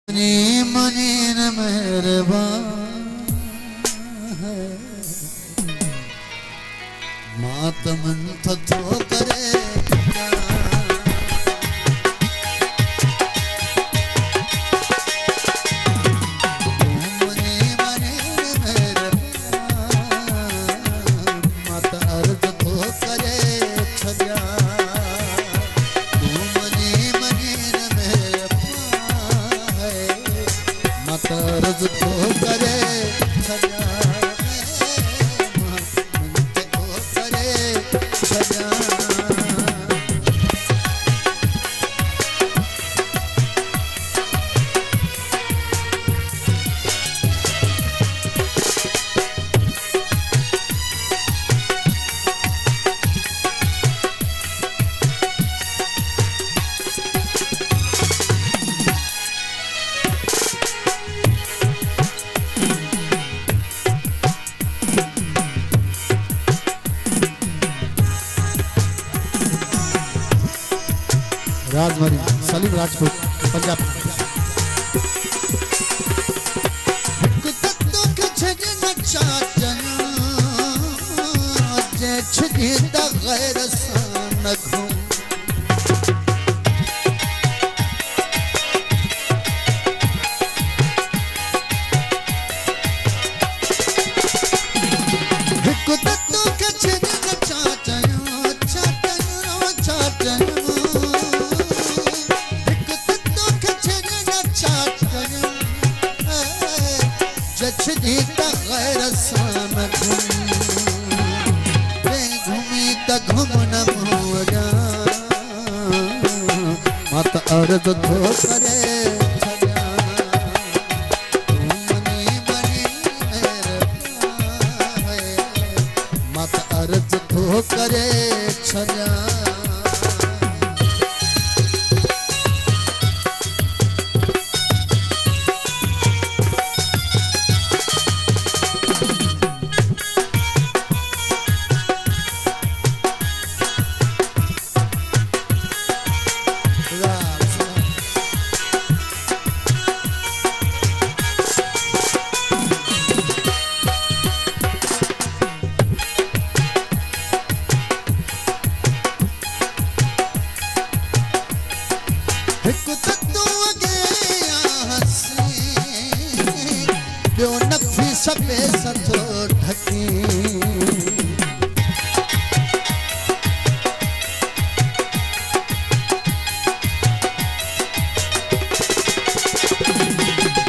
money money न मेहरबान है मातमन थो करे तरज तो करे सजा तो करे सजा राजमरी सलीम राजपूत पंजाब मत अर्ज तो करे सजा मनी मनी मत अर्ज तो करे सजा सबे सथो ढकी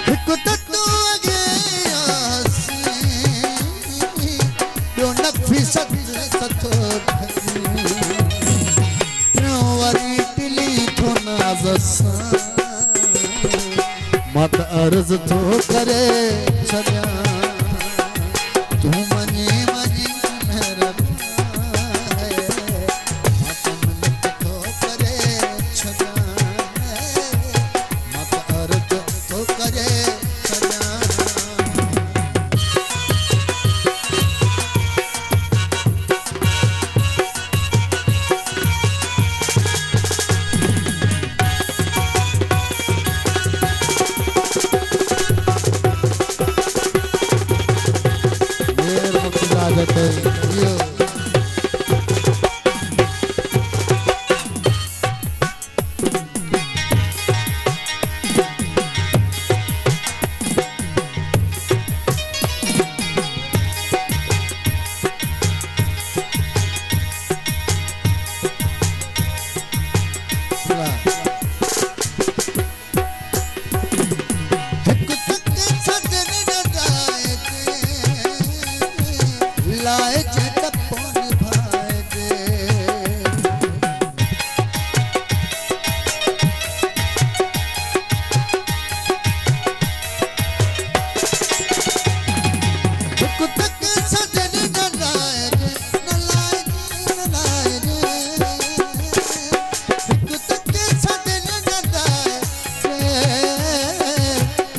हिकु तत्तू अगे आसी ॿियो नफ़ी सथो ढकी टियों वरी टिली थो नाज़ सां मत अर्ज़ थो करे छॾियां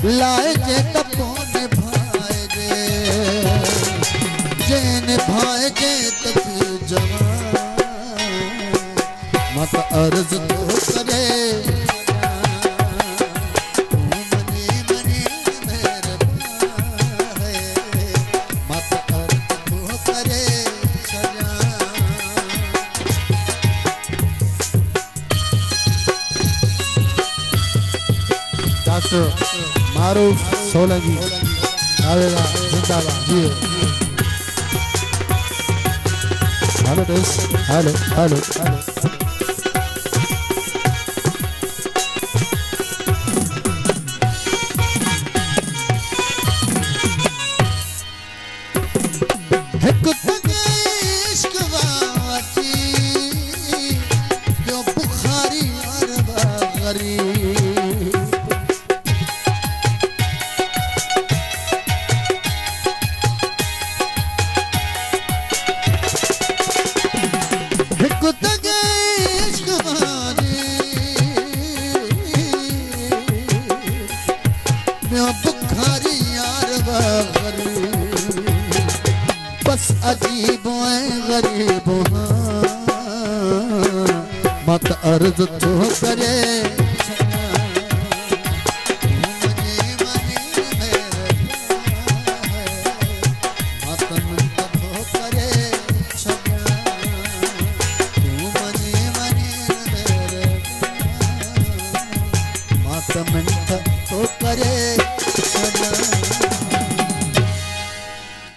लाए जे तपों भाई जे भाई जे तक जवान मत अर्ज तो करे मनी मास्टर मारूफ सोलंकी आवेगा जिंदाबाद जी हेलो दोस्त हेलो हेलो बस अजीब गरीब मत अर्ज तो करे